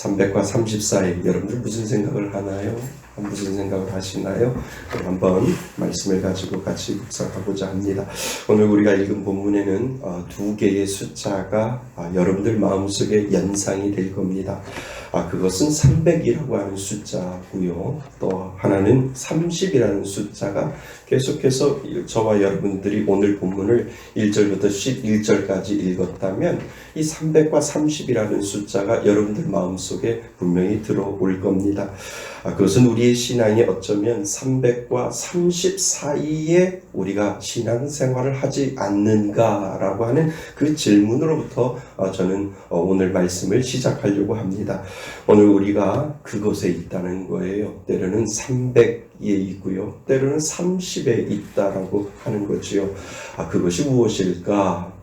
300과 34일 여러분들 무슨 생각을 하나요? 무슨 생각을 하시나요? 한번 말씀을 가지고 같이 묵상하고자 합니다. 오늘 우리가 읽은 본문에는 두 개의 숫자가 여러분들 마음속에 연상이 될 겁니다. 그것은 300이라고 하는 숫자고요. 또 하나는 30이라는 숫자가 계속해서 저와 여러분들이 오늘 본문을 1절부터 11절까지 읽었다면 이 300과 30이라는 숫자가 여러분들 마음속에 분명히 들어올 겁니다. 그것은 우리의 신앙이 어쩌면 300과 30 사이에 우리가 신앙생활을 하지 않는가라고 하는 그 질문으로부터 저는 오늘 말씀을 시작하려고 합니다. 오늘 우리가 그곳에 있다는 거예요. 때로는 300에 있고요. 때로는 30에 있다라고 하는 거지요. 그것이 무엇일까?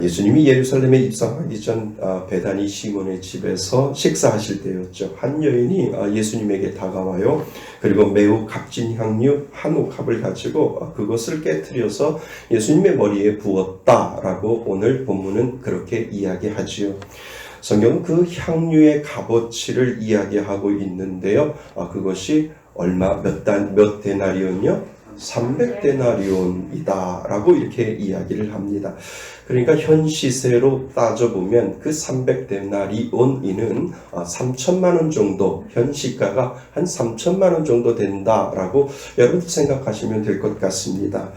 예수님이 예루살렘에 입성하기 전 베다니 시몬의 집에서 식사하실 때였죠. 한 여인이 예수님에게 다가와요. 그리고 매우 값진 향유 한 옥합을 가지고 그것을 깨트려서 예수님의 머리에 부었다라고 오늘 본문은 그렇게 이야기하지요. 성경은 그 향유의 값어치를 이야기하고 있는데요. 그것이 몇 데나리온이요? 300데나리온이다 라고 이렇게 이야기를 합니다. 그러니까 현 시세로 따져보면 그 300데나리온이는 3천만 원 정도, 현 시가가 한 3천만 원 정도 된다라고 여러분 생각하시면 될 것 같습니다.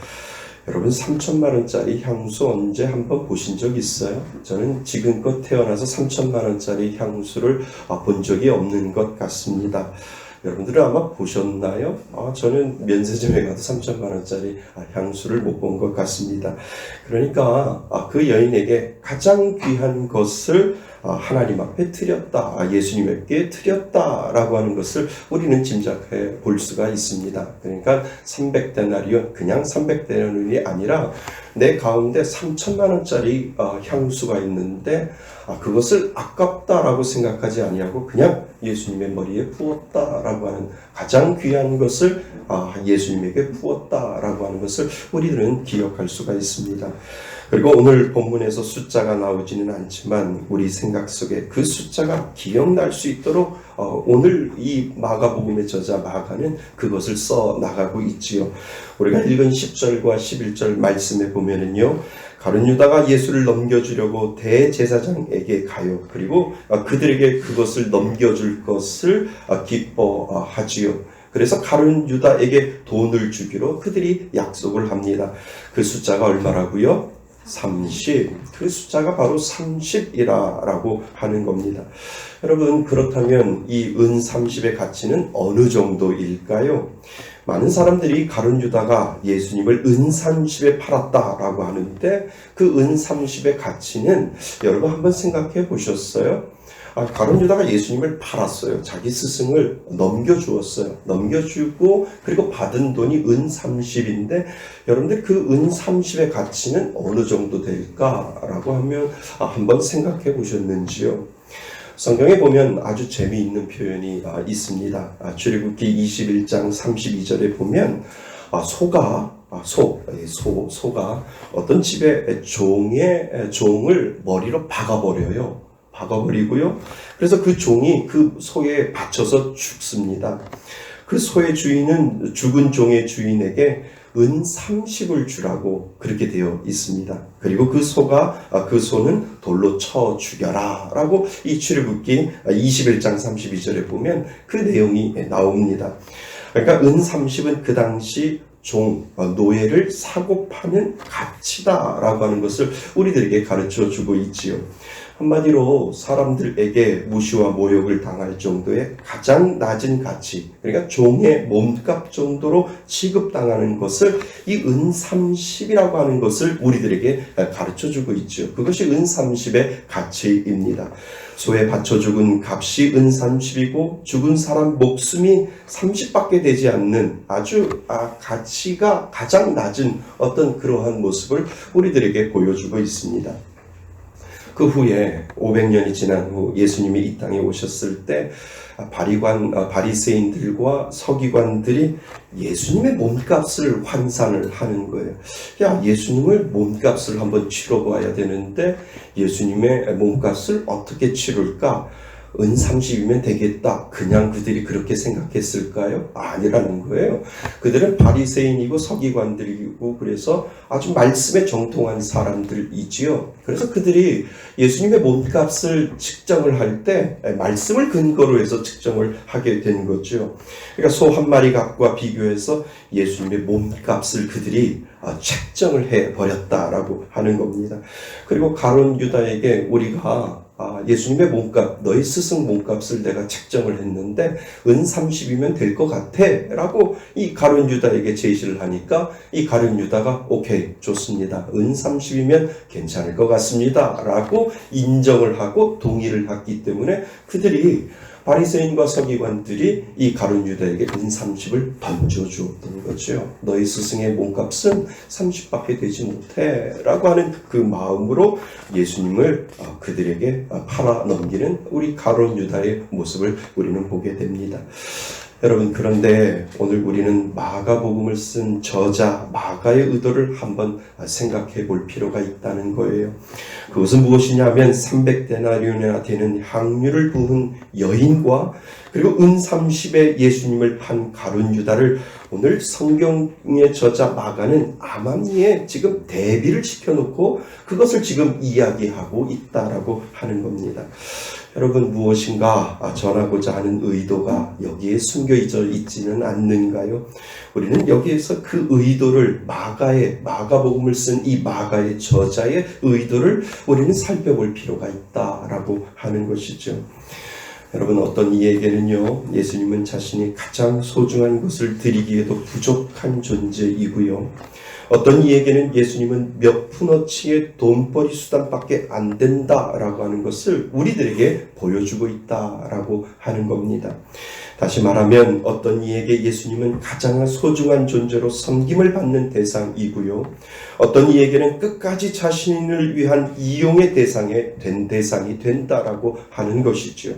여러분 3천만 원짜리 향수 언제 한번 보신 적 있어요? 저는 지금껏 태어나서 3천만 원짜리 향수를 본 적이 없는 것 같습니다. 여러분들은 아마 보셨나요? 저는 면세점에 가도 3천만 원짜리 향수를 못 본 것 같습니다. 그러니까 그 여인에게 가장 귀한 것을 하나님 앞에 드렸다, 예수님에게 드렸다라고 하는 것을 우리는 짐작해 볼 수가 있습니다. 그러니까 300데나리온, 그냥 300데나리온이 아니라 내 가운데 3천만 원짜리 향수가 있는데 그것을 아깝다라고 생각하지 아니하고 그냥 예수님의 머리에 부었다라고 하는 가장 귀한 것을 예수님에게 부었다라고 하는 것을 우리들은 기억할 수가 있습니다. 그리고 오늘 본문에서 숫자가 나오지는 않지만 우리 생각 속에 그 숫자가 기억날 수 있도록 오늘 이 마가복음의 저자 마가는 그것을 써 나가고 있지요. 우리가 읽은 10절과 11절 말씀에 보면은요. 가룟 유다가 예수를 넘겨주려고 대제사장에게 가요. 그리고 그들에게 그것을 넘겨줄 것을 기뻐하지요. 그래서 가룟 유다에게 돈을 주기로 그들이 약속을 합니다. 그 숫자가 얼마라고요? 30. 그 숫자가 바로 30이라고 하는 겁니다. 여러분, 그렇다면 이 은 30의 가치는 어느 정도일까요? 많은 사람들이 가룟 유다가 예수님을 은 30에 팔았다라고 하는데 그 은 30의 가치는 여러분 한번 생각해 보셨어요? 가룟 유다가 예수님을 팔았어요. 자기 스승을 넘겨주었어요. 넘겨주고 그리고 받은 돈이 은 30인데 여러분들 그 은 30의 가치는 어느 정도 될까라고 하면 한번 생각해 보셨는지요? 성경에 보면 아주 재미있는 표현이 있습니다. 출애굽기 21장 32절에 보면 소가 어떤 집의 종을 머리로 박아버려요. 박아버리고요. 그래서 그 종이 그 소에 받쳐서 죽습니다. 그 소의 주인은 죽은 종의 주인에게 은 30을 주라고 그렇게 되어 있습니다. 그리고 그 소는 돌로 쳐 죽여라 라고 이 출애굽기 21장 32절에 보면 그 내용이 나옵니다. 그러니까 은 30은 그 당시 노예를 사고 파는 가치다라고 하는 것을 우리들에게 가르쳐 주고 있지요. 한마디로 사람들에게 무시와 모욕을 당할 정도의 가장 낮은 가치, 그러니까 종의 몸값 정도로 취급당하는 것을 이 은 30이라고 하는 것을 우리들에게 가르쳐 주고 있죠. 그것이 은 30의 가치입니다. 소에 바쳐 죽은 값이 은 30이고 죽은 사람 목숨이 30밖에 되지 않는 아주 가치가 가장 낮은 어떤 그러한 모습을 우리들에게 보여주고 있습니다. 그 후에 500년이 지난 후 예수님이 이 땅에 오셨을 때 바리새인들과 서기관들이 예수님의 몸값을 환산을 하는 거예요. 예수님을 몸값을 한번 치러봐야 되는데 예수님의 몸값을 어떻게 치룰까? 은 30이면 되겠다. 그냥 그들이 그렇게 생각했을까요? 아니라는 거예요. 그들은 바리새인이고 서기관들이고 그래서 아주 말씀에 정통한 사람들이지요. 그래서 그들이 예수님의 몸값을 측정을 할 때 말씀을 근거로 해서 측정을 하게 된 거죠. 그러니까 소 한 마리 값과 비교해서 예수님의 몸값을 그들이 책정을 해버렸다라고 하는 겁니다. 그리고 가룟 유다에게 우리가 예수님의 몸값, 너희 스승 몸값을 내가 책정을 했는데 은 30이면 될 것 같아 라고 이 가룟 유다에게 제시를 하니까 이 가룟 유다가 오케이 좋습니다. 은 30이면 괜찮을 것 같습니다 라고 인정을 하고 동의를 했기 때문에 그들이 바리새인과 서기관들이 이 가룟 유다에게 은 30을 던져주었던 거죠. 너희 스승의 몸값은 30밖에 되지 못해 라고 하는 그 마음으로 예수님을 그들에게 팔아 넘기는 우리 가룟 유다의 모습을 우리는 보게 됩니다. 여러분, 그런데 오늘 우리는 마가복음을 쓴 저자 마가의 의도를 한번 생각해 볼 필요가 있다는 거예요. 그것은 무엇이냐면 300데나리온이나 되는 향유를 부은 여인과 그리고 은 30에 예수님을 판 가룟 유다를 오늘 성경의 저자 마가는 암암리에 지금 대비를 시켜놓고 그것을 지금 이야기하고 있다라고 하는 겁니다. 여러분, 무엇인가 전하고자 하는 의도가 여기에 숨겨 있지는 않는가요? 우리는 여기에서 그 의도를 마가복음을 쓴 이 마가의 저자의 의도를 우리는 살펴볼 필요가 있다라고 하는 것이죠. 여러분, 어떤 이에게는요, 예수님은 자신이 가장 소중한 것을 드리기에도 부족한 존재이고요. 어떤 이에게는 예수님은 몇 푼어치의 돈벌이 수단밖에 안 된다라고 하는 것을 우리들에게 보여주고 있다라고 하는 겁니다. 다시 말하면 어떤 이에게 예수님은 가장 소중한 존재로 섬김을 받는 대상이고요. 어떤 이에게는 끝까지 자신을 위한 이용의 대상이 된다라고 하는 것이죠.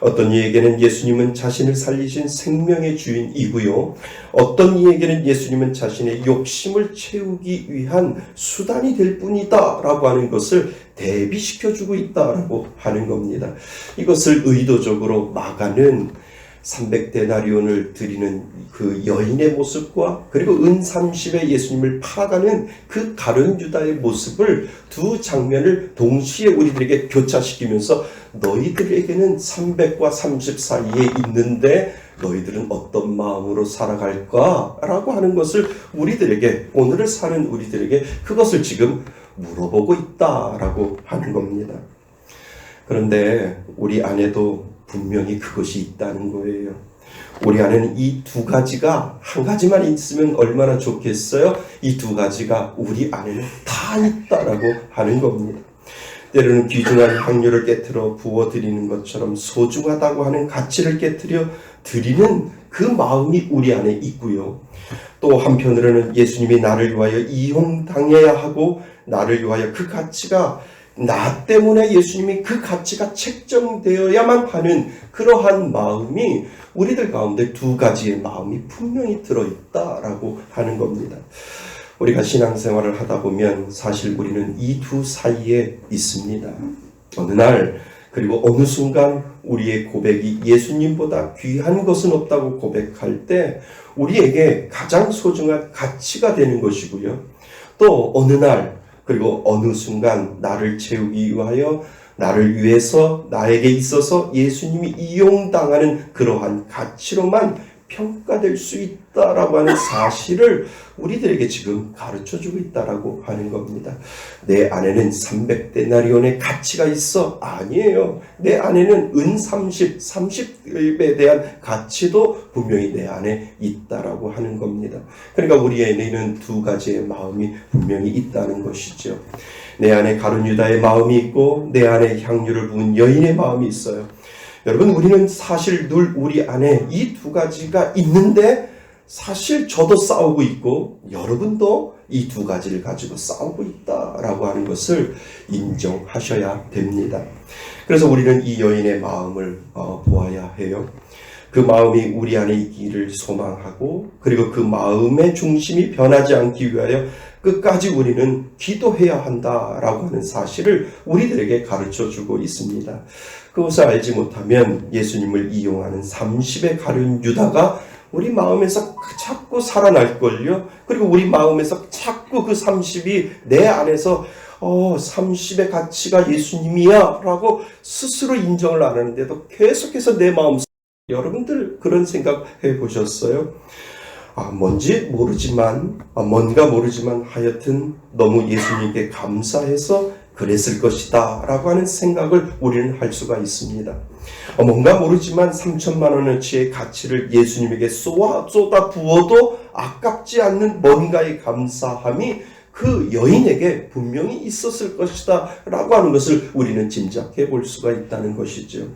어떤 이에게는 예수님은 자신을 살리신 생명의 주인이고요. 어떤 이에게는 예수님은 자신의 욕심을 채우기 위한 수단이 될 뿐이다 라고 하는 것을 대비시켜주고 있다라고 하는 겁니다. 이것을 의도적으로 마가는 300데나리온을 드리는 그 여인의 모습과 그리고 은 30에 예수님을 팔아가는 그 가룟 유다의 모습을 두 장면을 동시에 우리들에게 교차시키면서 너희들에게는 300과 30 사이에 있는데 너희들은 어떤 마음으로 살아갈까? 라고 하는 것을 우리들에게, 오늘을 사는 우리들에게 그것을 지금 물어보고 있다라고 하는 겁니다. 그런데 우리 안에도 분명히 그것이 있다는 거예요. 우리 안에는 이 두 가지가 한 가지만 있으면 얼마나 좋겠어요? 이 두 가지가 우리 안에는 다 있다라고 하는 겁니다. 때로는 귀중한 향유를 깨트려 부어드리는 것처럼 소중하다고 하는 가치를 깨트려 드리는 그 마음이 우리 안에 있고요. 또 한편으로는 예수님이 나를 위하여 이용당해야 하고 나를 위하여 그 가치가 나 때문에 예수님이 그 가치가 책정되어야만 하는 그러한 마음이 우리들 가운데 두 가지의 마음이 분명히 들어있다라고 하는 겁니다. 우리가 신앙생활을 하다 보면 사실 우리는 이 두 사이에 있습니다. 어느 날 그리고 어느 순간 우리의 고백이 예수님보다 귀한 것은 없다고 고백할 때 우리에게 가장 소중한 가치가 되는 것이고요. 또 어느 날 그리고 어느 순간 나를 채우기 위하여 나를 위해서 나에게 있어서 예수님이 이용당하는 그러한 가치로만 평가될 수 있다라고 하는 사실을 우리들에게 지금 가르쳐주고 있다라고 하는 겁니다. 내 안에는 300데나리온의 가치가 있어? 아니에요. 내 안에는 은 30에 대한 가치도 분명히 내 안에 있다라고 하는 겁니다. 그러니까 우리 안에는 두 가지의 마음이 분명히 있다는 것이죠. 내 안에 가룟 유다의 마음이 있고 내 안에 향유를 부은 여인의 마음이 있어요. 여러분, 우리는 사실 늘 우리 안에 이 두 가지가 있는데 사실 저도 싸우고 있고 여러분도 이 두 가지를 가지고 싸우고 있다라고 하는 것을 인정하셔야 됩니다. 그래서 우리는 이 여인의 마음을 보아야 해요. 그 마음이 우리 안에 있기를 소망하고 그리고 그 마음의 중심이 변하지 않기 위하여 끝까지 우리는 기도해야 한다라고 하는 사실을 우리들에게 가르쳐 주고 있습니다. 그것을 알지 못하면 예수님을 이용하는 30에 가룟 유다가 우리 마음에서 자꾸 살아날걸요. 그리고 우리 마음에서 자꾸 그 30이 내 안에서 30의 가치가 예수님이야 라고 스스로 인정을 안 하는데도 계속해서 내 마음속에 여러분들 그런 생각 해보셨어요? 뭔가 모르지만 하여튼 너무 예수님께 감사해서 그랬을 것이다 라고 하는 생각을 우리는 할 수가 있습니다. 뭔가 모르지만 3천만 원어치의 가치를 예수님에게 쏟아 부어도 아깝지 않는 뭔가의 감사함이 그 여인에게 분명히 있었을 것이다 라고 하는 것을 우리는 짐작해 볼 수가 있다는 것이죠.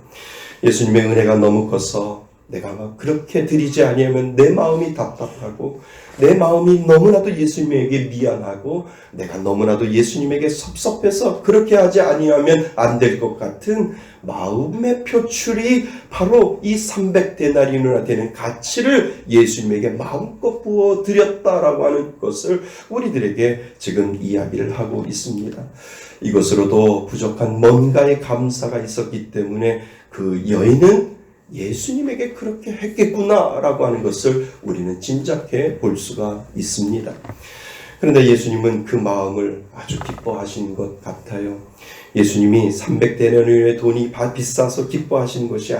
예수님의 은혜가 너무 커서 내가 그렇게 드리지 아니하면 내 마음이 답답하고 내 마음이 너무나도 예수님에게 미안하고 내가 너무나도 예수님에게 섭섭해서 그렇게 하지 아니하면 안 될 것 같은 마음의 표출이 바로 이 300데나리온이나 되는 가치를 예수님에게 마음껏 부어드렸다라고 하는 것을 우리들에게 지금 이야기를 하고 있습니다. 이것으로도 부족한 뭔가의 감사가 있었기 때문에 그 여인은 예수님에게 그렇게 했겠구나라고 하는 것을 우리는 짐작해 볼 수가 있습니다. 그런데 예수님은 그 마음을 아주 기뻐하신 것 같아요. 예수님이 300데나리온의 돈이 비싸서 기뻐하신 것이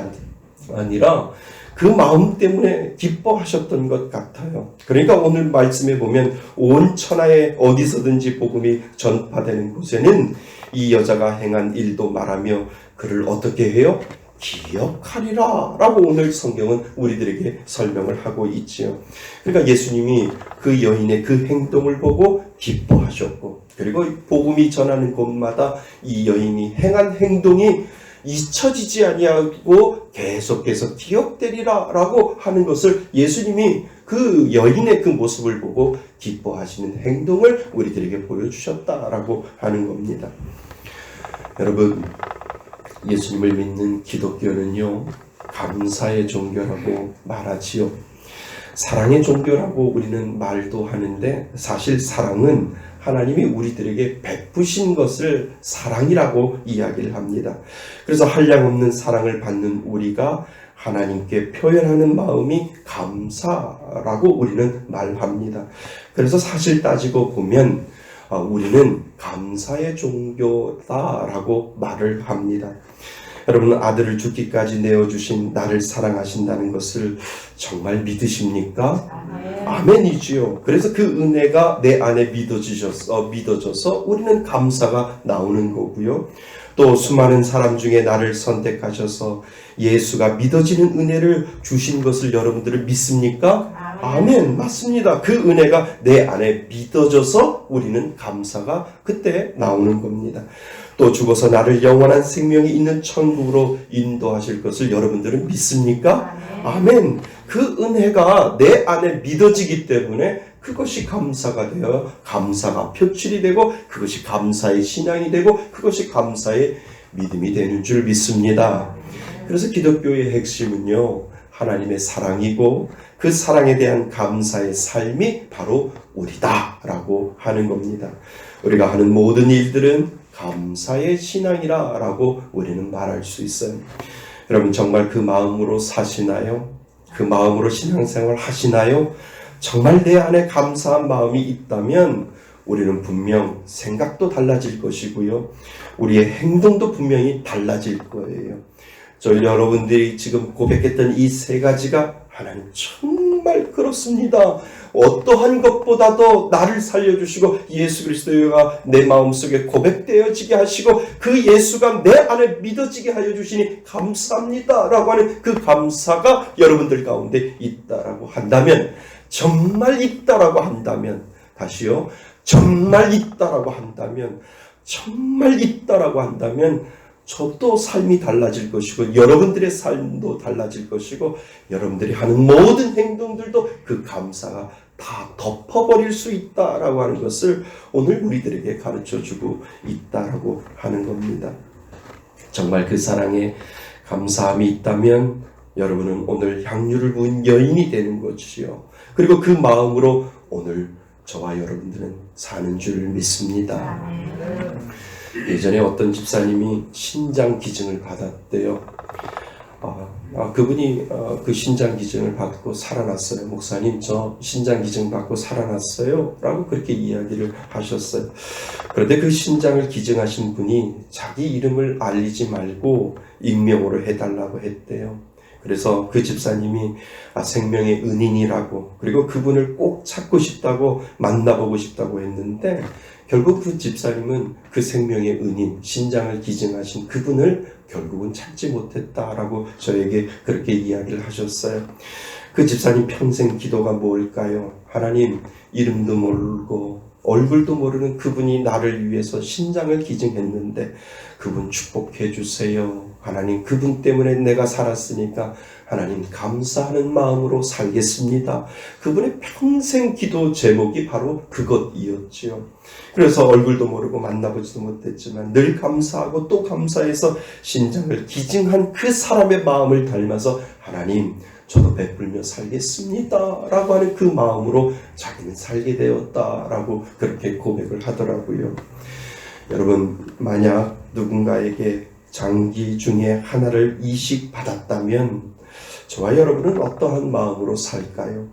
아니라 그 마음 때문에 기뻐하셨던 것 같아요. 그러니까 오늘 말씀에 보면 온 천하에 어디서든지 복음이 전파되는 곳에는 이 여자가 행한 일도 말하며 그를 어떻게 해요? 기억하리라 라고 오늘 성경은 우리들에게 설명을 하고 있지요. 그러니까 예수님이 그 여인의 그 행동을 보고 기뻐하셨고, 그리고 복음이 전하는 곳마다 이 여인이 행한 행동이 잊혀지지 아니하고 계속해서 기억되리라 라고 하는 것을 예수님이 그 여인의 그 모습을 보고 기뻐하시는 행동을 우리들에게 보여주셨다라고 하는 겁니다. 여러분, 예수님을 믿는 기독교는요, 감사의 종교라고 말하지요. 사랑의 종교라고 우리는 말도 하는데 사실 사랑은 하나님이 우리들에게 베푸신 것을 사랑이라고 이야기를 합니다. 그래서 한량없는 사랑을 받는 우리가 하나님께 표현하는 마음이 감사라고 우리는 말합니다. 그래서 사실 따지고 보면 우리는 감사의 종교다라고 말을 합니다. 여러분, 아들을 죽기까지 내어주신 나를 사랑하신다는 것을 정말 믿으십니까? 아멘이지요. 그래서 그 은혜가 내 안에 믿어져서 우리는 감사가 나오는 거고요. 또 수많은 사람 중에 나를 선택하셔서 예수가 믿어지는 은혜를 주신 것을 여러분들은 믿습니까? 아멘. 맞습니다. 그 은혜가 내 안에 믿어져서 우리는 감사가 그때 나오는 겁니다. 또 죽어서 나를 영원한 생명이 있는 천국으로 인도하실 것을 여러분들은 믿습니까? 아멘. 그 은혜가 내 안에 믿어지기 때문에 그것이 감사가 되어 감사가 표출이 되고 그것이 감사의 신앙이 되고 그것이 감사의 믿음이 되는 줄 믿습니다. 그래서 기독교의 핵심은요, 하나님의 사랑이고 그 사랑에 대한 감사의 삶이 바로 우리다라고 하는 겁니다. 우리가 하는 모든 일들은 감사의 신앙이라고 우리는 말할 수 있어요. 여러분, 정말 그 마음으로 사시나요? 그 마음으로 신앙생활 하시나요? 정말 내 안에 감사한 마음이 있다면 우리는 분명 생각도 달라질 것이고요. 우리의 행동도 분명히 달라질 거예요. 저희 여러분들이 지금 고백했던 이 세 가지가 하나님 정말 그렇습니다. 어떠한 것보다도 나를 살려주시고 예수 그리스도가 내 마음속에 고백되어지게 하시고 그 예수가 내 안에 믿어지게 하여 주시니 감사합니다 라고 하는 그 감사가 여러분들 가운데 있다라고 한다면, 정말 있다라고 한다면, 다시요, 정말 있다라고 한다면, 정말 있다라고 한다면 저도 삶이 달라질 것이고 여러분들의 삶도 달라질 것이고 여러분들이 하는 모든 행동들도 그 감사가 다 덮어버릴 수 있다라고 하는 것을 오늘 우리들에게 가르쳐주고 있다라고 하는 겁니다. 정말 그 사랑에 감사함이 있다면 여러분은 오늘 향유를 부은 여인이 되는 것이요. 그리고 그 마음으로 오늘 저와 여러분들은 사는 줄 믿습니다. 예전에 어떤 집사님이 신장 기증을 받았대요. 그분이 그 신장 기증을 받고 살아났어요. 목사님, 저 신장 기증 받고 살아났어요 라고 그렇게 이야기를 하셨어요. 그런데 그 신장을 기증하신 분이 자기 이름을 알리지 말고 익명으로 해달라고 했대요. 그래서 그 집사님이 생명의 은인이라고, 그리고 그분을 꼭 찾고 싶다고, 만나보고 싶다고 했는데, 결국 그 집사님은 그 생명의 은인, 신장을 기증하신 그분을 결국은 찾지 못했다라고 저에게 그렇게 이야기를 하셨어요. 그 집사님 평생 기도가 뭘까요? 하나님, 이름도 모르고 얼굴도 모르는 그분이 나를 위해서 신장을 기증했는데 그분 축복해 주세요. 하나님, 그분 때문에 내가 살았으니까 하나님 감사하는 마음으로 살겠습니다. 그분의 평생 기도 제목이 바로 그것이었지요. 그래서 얼굴도 모르고 만나보지도 못했지만 늘 감사하고 또 감사해서 신장을 기증한 그 사람의 마음을 닮아서 하나님, 저도 베풀며 살겠습니다 라고 하는 그 마음으로 자기는 살게 되었다라고 그렇게 고백을 하더라고요. 여러분, 만약 누군가에게 장기 중에 하나를 이식받았다면 저와 여러분은 어떠한 마음으로 살까요?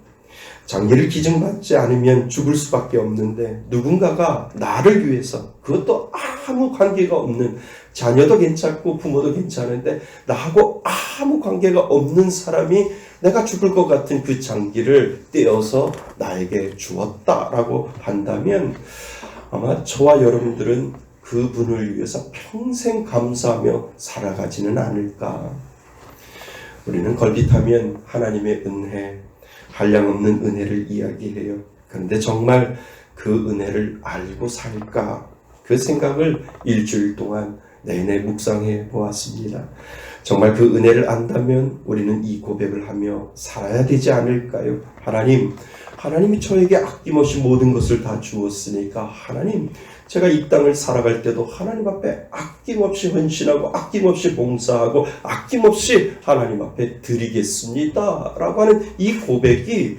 장기를 기증받지 않으면 죽을 수밖에 없는데 누군가가 나를 위해서, 그것도 아무 관계가 없는, 자녀도 괜찮고 부모도 괜찮은데 나하고 아무 관계가 없는 사람이 내가 죽을 것 같은 그 장기를 떼어서 나에게 주었다라고 한다면 아마 저와 여러분들은 그분을 위해서 평생 감사하며 살아가지는 않을까. 우리는 걸핏하면 하나님의 은혜, 한량없는 은혜를 이야기해요. 그런데 정말 그 은혜를 알고 살까? 그 생각을 일주일 동안 내내 묵상해 보았습니다. 정말 그 은혜를 안다면 우리는 이 고백을 하며 살아야 되지 않을까요? 하나님이 저에게 아낌없이 모든 것을 다 주었으니까 하나님, 제가 이 땅을 살아갈 때도 하나님 앞에 아낌없이 헌신하고 아낌없이 봉사하고 아낌없이 하나님 앞에 드리겠습니다 라고 하는 이 고백이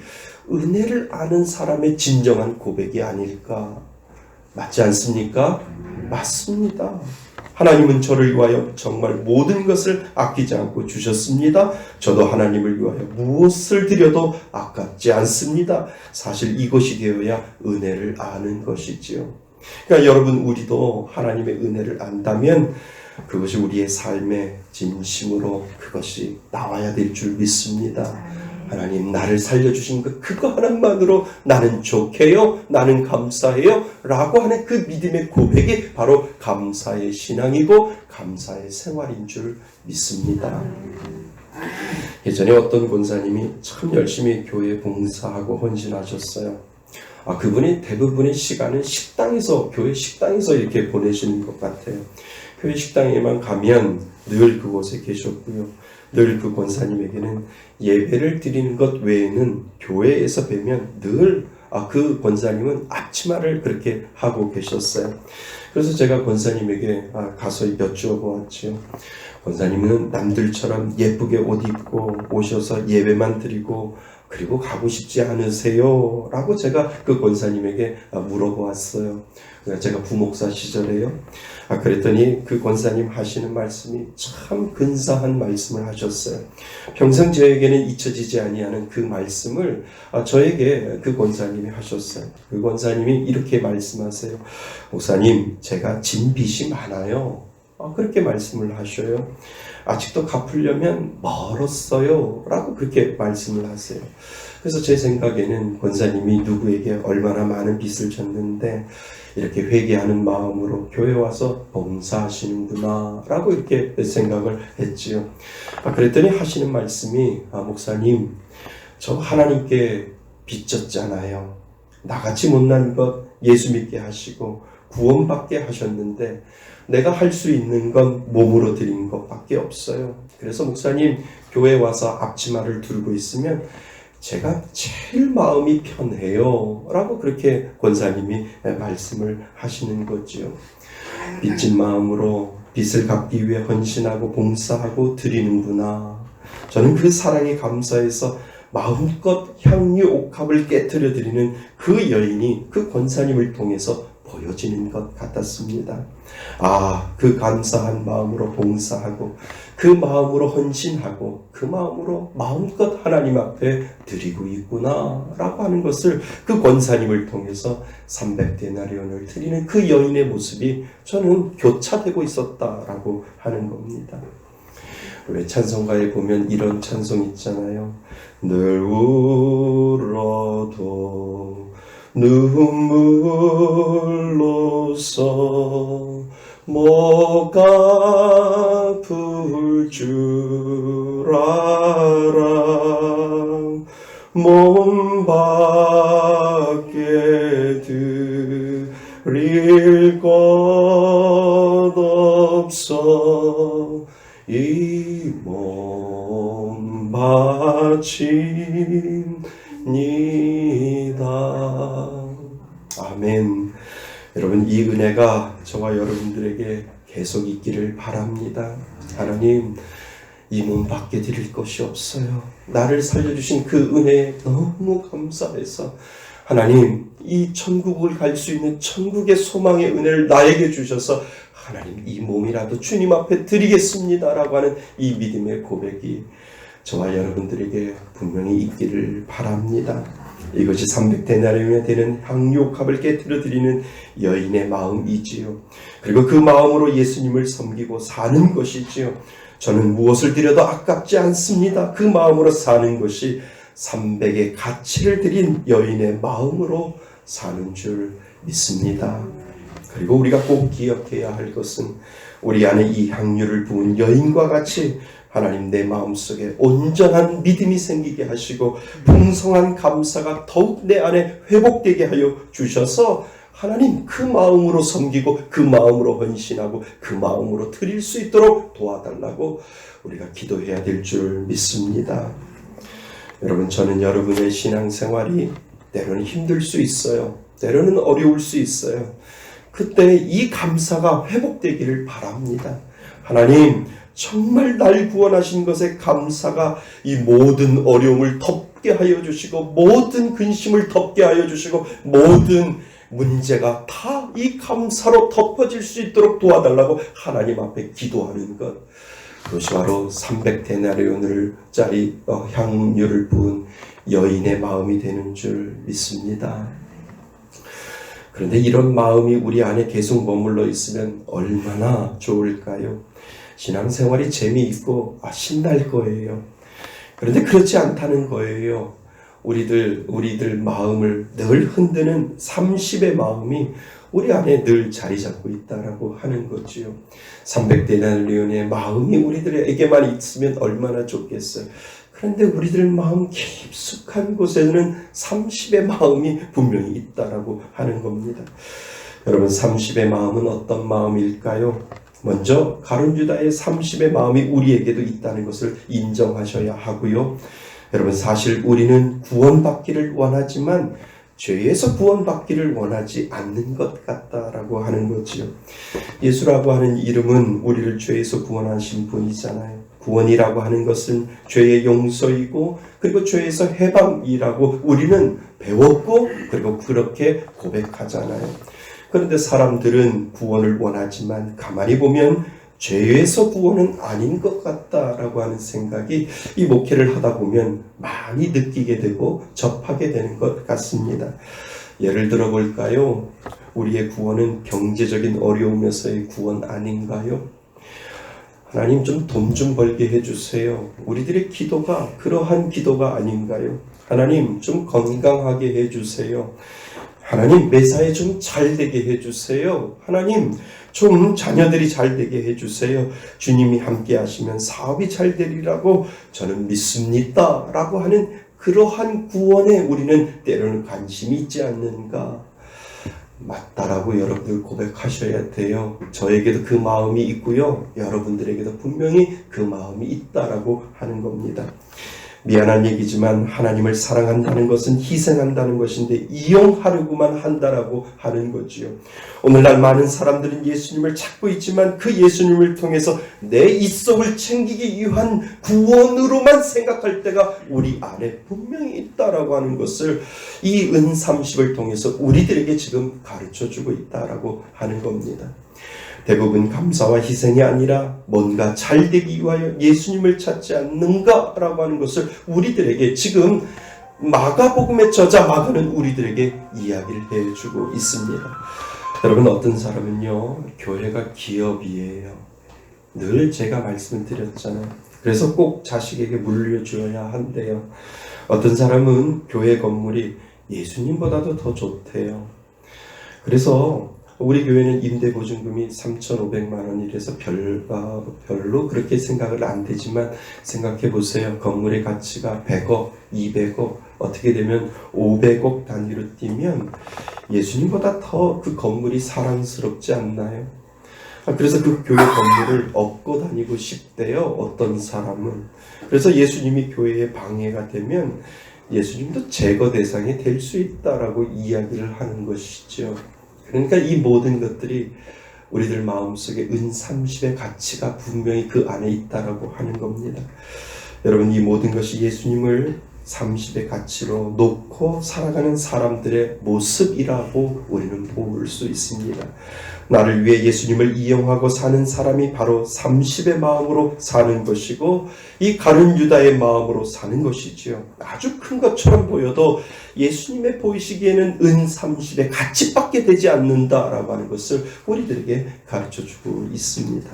은혜를 아는 사람의 진정한 고백이 아닐까. 맞지 않습니까? 맞습니다. 하나님은 저를 위하여 정말 모든 것을 아끼지 않고 주셨습니다. 저도 하나님을 위하여 무엇을 드려도 아깝지 않습니다. 사실 이것이 되어야 은혜를 아는 것이지요. 그러니까 여러분, 우리도 하나님의 은혜를 안다면 그것이 우리의 삶의 진심으로 그것이 나와야 될 줄 믿습니다. 하나님, 나를 살려주신 그거 하나만으로 나는 좋게요, 나는 감사해요 라고 하는 그 믿음의 고백이 바로 감사의 신앙이고 감사의 생활인 줄 믿습니다. 예전에 어떤 권사님이 참 열심히 교회 봉사하고 헌신하셨어요. 그분이 대부분의 시간은 식당에서, 교회 식당에서 이렇게 보내시는 것 같아요. 교회 식당에만 가면 늘 그곳에 계셨고요. 늘 그 권사님에게는 예배를 드리는 것 외에는 교회에서 뵈면 늘 그 권사님은 앞치마를 그렇게 하고 계셨어요. 그래서 제가 권사님에게 가서 여쭈어 보았지요. 권사님은 남들처럼 예쁘게 옷 입고 오셔서 예배만 드리고 그리고 가고 싶지 않으세요? 라고 제가 그 권사님에게 물어보았어요. 제가 부목사 시절에요. 그랬더니 그 권사님 하시는 말씀이 참 근사한 말씀을 하셨어요. 평생 저에게는 잊혀지지 아니하는 그 말씀을 저에게 그 권사님이 하셨어요. 그 권사님이 이렇게 말씀하세요. 목사님, 제가 진 빚이 많아요. 그렇게 말씀을 하셔요. 아직도 갚으려면 멀었어요 라고 그렇게 말씀을 하세요. 그래서 제 생각에는 권사님이 누구에게 얼마나 많은 빚을 졌는데 이렇게 회개하는 마음으로 교회 와서 봉사하시는구나 라고 이렇게 생각을 했지요. 그랬더니 하시는 말씀이 목사님, 저 하나님께 빚졌잖아요. 나같이 못난 것 예수 믿게 하시고 구원받게 하셨는데 내가 할 수 있는 건 몸으로 드린 것밖에 없어요. 그래서 목사님, 교회 와서 앞치마를 들고 있으면 제가 제일 마음이 편해요 라고 그렇게 권사님이 말씀을 하시는 거지요. 빚진 마음으로 빚을 갚기 위해 헌신하고 봉사하고 드리는구나. 저는 그 사랑에 감사해서 마음껏 향유 옥합을 깨뜨려 드리는 그 여인이 그 권사님을 통해서 보여지는 것 같았습니다. 그 감사한 마음으로 봉사하고 그 마음으로 헌신하고 그 마음으로 마음껏 하나님 앞에 드리고 있구나 라고 하는 것을 그 권사님을 통해서 300데나리온을 드리는 그 여인의 모습이 저는 교차되고 있었다라고 하는 겁니다. 왜 찬송가에 보면 이런 찬송 있잖아요. 늘 울어도 눈물로써 목 아플 줄 알아 몸 밖에 드릴 것 없어 이 몸 바칩니다. 아멘. 여러분, 이 은혜가 저와 여러분들에게 계속 있기를 바랍니다. 하나님, 이 몸 밖에 드릴 것이 없어요. 나를 살려주신 그 은혜에 너무 감사해서 하나님, 이 천국을 갈 수 있는 천국의 소망의 은혜를 나에게 주셔서 하나님, 이 몸이라도 주님 앞에 드리겠습니다 라고 하는 이 믿음의 고백이 저와 여러분들에게 분명히 있기를 바랍니다. 이것이 300데나리온에 되는 향유옥합을 깨뜨려 드리는 여인의 마음이지요. 그리고 그 마음으로 예수님을 섬기고 사는 것이지요. 저는 무엇을 드려도 아깝지 않습니다. 그 마음으로 사는 것이 300의 가치를 드린 여인의 마음으로 사는 줄 믿습니다. 그리고 우리가 꼭 기억해야 할 것은 우리 안에 이 향유를 부은 여인과 같이 하나님 내 마음속에 온전한 믿음이 생기게 하시고 풍성한 감사가 더욱 내 안에 회복되게 하여 주셔서 하나님 그 마음으로 섬기고 그 마음으로 헌신하고 그 마음으로 드릴 수 있도록 도와달라고 우리가 기도해야 될 줄 믿습니다. 여러분, 저는 여러분의 신앙생활이 때로는 힘들 수 있어요. 때로는 어려울 수 있어요. 그때 이 감사가 회복되기를 바랍니다. 하나님, 정말 날 구원하신 것에 감사가 이 모든 어려움을 덮게 하여 주시고 모든 근심을 덮게 하여 주시고 모든 문제가 다 이 감사로 덮어질 수 있도록 도와달라고 하나님 앞에 기도하는 것, 그것이 바로 300데나리온짜리 향유를 부은 여인의 마음이 되는 줄 믿습니다. 그런데 이런 마음이 우리 안에 계속 머물러 있으면 얼마나 좋을까요? 신앙생활이 재미있고 신날 거예요. 그런데 그렇지 않다는 거예요. 우리들 마음을 늘 흔드는 30의 마음이 우리 안에 늘 자리 잡고 있다라고 하는 거지요. 300데나리온의 마음이 우리들에게만 있으면 얼마나 좋겠어요. 그런데 우리들 마음 깊숙한 곳에는 30의 마음이 분명히 있다라고 하는 겁니다. 여러분, 30의 마음은 어떤 마음일까요? 먼저 가룟 유다의 30의 마음이 우리에게도 있다는 것을 인정하셔야 하고요. 여러분, 사실 우리는 구원받기를 원하지만 죄에서 구원받기를 원하지 않는 것 같다라고 하는 거지요. 예수라고 하는 이름은 우리를 죄에서 구원하신 분이잖아요. 구원이라고 하는 것은 죄의 용서이고 그리고 죄에서 해방이라고 우리는 배웠고 그리고 그렇게 고백하잖아요. 그런데 사람들은 구원을 원하지만 가만히 보면 죄에서 구원은 아닌 것 같다라고 하는 생각이 이 목회를 하다 보면 많이 느끼게 되고 접하게 되는 것 같습니다. 예를 들어 볼까요? 우리의 구원은 경제적인 어려움에서의 구원 아닌가요? 하나님 좀 돈 좀 벌게 해주세요. 우리들의 기도가 그러한 기도가 아닌가요? 하나님 좀 건강하게 해주세요. 하나님 매사에 좀 잘되게 해주세요. 하나님 좀 자녀들이 잘되게 해주세요. 주님이 함께 하시면 사업이 잘되리라고 저는 믿습니다 라고 하는 그러한 구원에 우리는 때로는 관심이 있지 않는가? 맞다라고 여러분들 고백하셔야 돼요. 저에게도 그 마음이 있고요. 여러분들에게도 분명히 그 마음이 있다라고 하는 겁니다. 미안한 얘기지만 하나님을 사랑한다는 것은 희생한다는 것인데 이용하려고만 한다라고 하는 거지요. 오늘날 많은 사람들은 예수님을 찾고 있지만 그 예수님을 통해서 내 이속을 챙기기 위한 구원으로만 생각할 때가 우리 안에 분명히 있다라고 하는 것을 이 은 30을 통해서 우리들에게 지금 가르쳐주고 있다라고 하는 겁니다. 대부분 감사와 희생이 아니라 뭔가 잘되기 위하여 예수님을 찾지 않는가라고 하는 것을 우리들에게 지금 마가복음의 저자 마가는 우리들에게 이야기를 해주고 있습니다. 여러분, 어떤 사람은요, 교회가 기업이에요. 늘 제가 말씀을 드렸잖아요. 그래서 꼭 자식에게 물려줘야 한대요. 어떤 사람은 교회 건물이 예수님보다도 더 좋대요. 그래서 우리 교회는 임대보증금이 3,500만 원이라서 별로 그렇게 생각을 안 되지만 생각해 보세요. 건물의 가치가 100억, 200억, 어떻게 되면 500억 단위로 뛰면 예수님보다 더 그 건물이 사랑스럽지 않나요? 그래서 그 교회 건물을 얻고 다니고 싶대요. 어떤 사람은. 그래서 예수님이 교회에 방해가 되면 예수님도 제거 대상이 될 수 있다라고 이야기를 하는 것이죠. 그러니까 이 모든 것들이 우리들 마음속에 은 30의 가치가 분명히 그 안에 있다라고 하는 겁니다. 여러분, 이 모든 것이 예수님을 30의 가치로 놓고 살아가는 사람들의 모습이라고 우리는 볼 수 있습니다. 나를 위해 예수님을 이용하고 사는 사람이 바로 30의 마음으로 사는 것이고 이 가룟 유다의 마음으로 사는 것이지요. 아주 큰 것처럼 보여도 예수님의 보이시기에는 은 30의 가치밖에 되지 않는다라고 하는 것을 우리들에게 가르쳐주고 있습니다.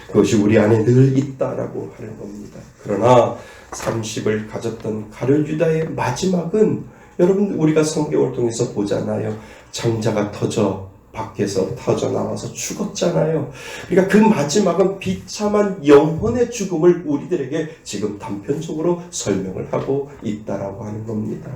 그것이 우리 안에 늘 있다라고 하는 겁니다. 그러나 30을 가졌던 가룟 유다의 마지막은 여러분, 우리가 성경을 통해서 보잖아요. 장자가 밖에서 터져 나와서 죽었잖아요. 그러니까 그 마지막은 비참한 영혼의 죽음을 우리들에게 지금 단편적으로 설명을 하고 있다라고 하는 겁니다.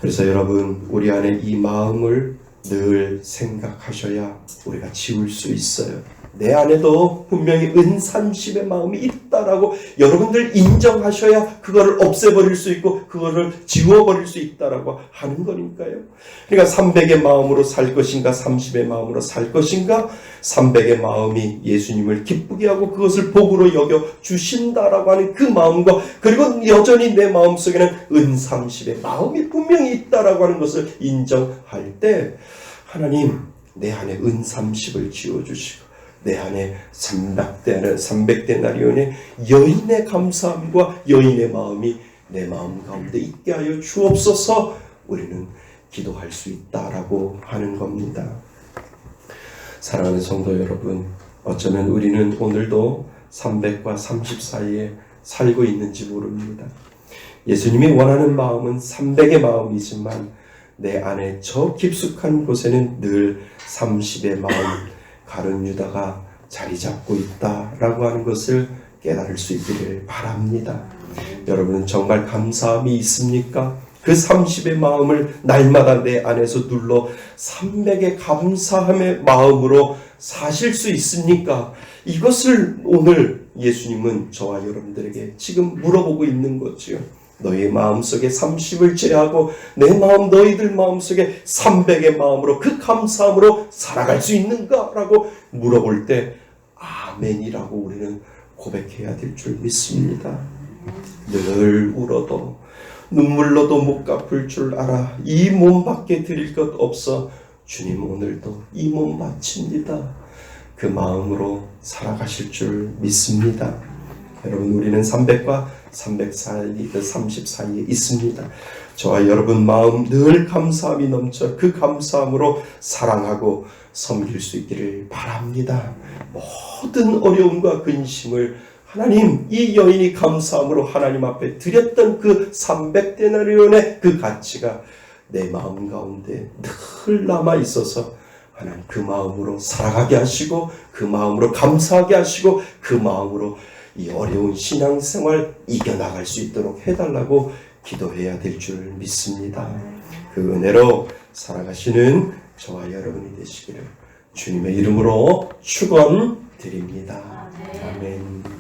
그래서 여러분, 우리 안에 이 마음을 늘 생각하셔야 우리가 지울 수 있어요. 내 안에도 분명히 은 30의 마음이 있다라고 여러분들 인정하셔야 그거를 없애버릴 수 있고 그거를 지워버릴 수 있다라고 하는 거니까요. 그러니까 300의 마음으로 살 것인가 30의 마음으로 살 것인가, 300의 마음이 예수님을 기쁘게 하고 그것을 복으로 여겨 주신다라고 하는 그 마음과, 그리고 여전히 내 마음속에는 은 30의 마음이 분명히 있다라고 하는 것을 인정할 때 하나님, 내 안에 은 30을 지워주시고 내 안에 300데나리온의 여인의 감사함과 여인의 마음이 내 마음 가운데 있게 하여 주옵소서. 우리는 기도할 수 있다라고 하는 겁니다. 사랑하는 성도 여러분, 어쩌면 우리는 오늘도 300과 30 사이에 살고 있는지 모릅니다. 예수님이 원하는 마음은 300의 마음이지만 내 안에 저 깊숙한 곳에는 늘 30의 마음, 가룟 유다가 자리 잡고 있다라고 하는 것을 깨달을 수 있기를 바랍니다. 여러분은 정말 감사함이 있습니까? 그 30의 마음을 날마다 내 안에서 눌러 300의 감사함의 마음으로 사실 수 있습니까? 이것을 오늘 예수님은 저와 여러분들에게 지금 물어보고 있는 거지요. 너희 마음속에 30을 제하고 내 마음, 너희들 마음속에 300의 마음으로 그 감사함으로 살아갈 수 있는가? 라고 물어볼 때 아멘이라고 우리는 고백해야 될 줄 믿습니다. 늘 울어도 눈물로도 못 갚을 줄 알아. 이 몸밖에 드릴 것 없어. 주님, 오늘도 이 몸 바칩니다. 그 마음으로 살아가실 줄 믿습니다. 여러분, 우리는 300과 300 사이, 30 사이에 있습니다. 저와 여러분 마음 늘 감사함이 넘쳐 그 감사함으로 사랑하고 섬길 수 있기를 바랍니다. 모든 어려움과 근심을 하나님, 이 여인이 감사함으로 하나님 앞에 드렸던 그 300데나리온의 그 가치가 내 마음 가운데 늘 남아 있어서 하나님 그 마음으로 살아가게 하시고 그 마음으로 감사하게 하시고 그 마음으로 이 어려운 신앙생활 이겨나갈 수 있도록 해달라고 기도해야 될 줄 믿습니다. 그 은혜로 살아가시는 저와 여러분이 되시기를 주님의 이름으로 축원드립니다. 아멘.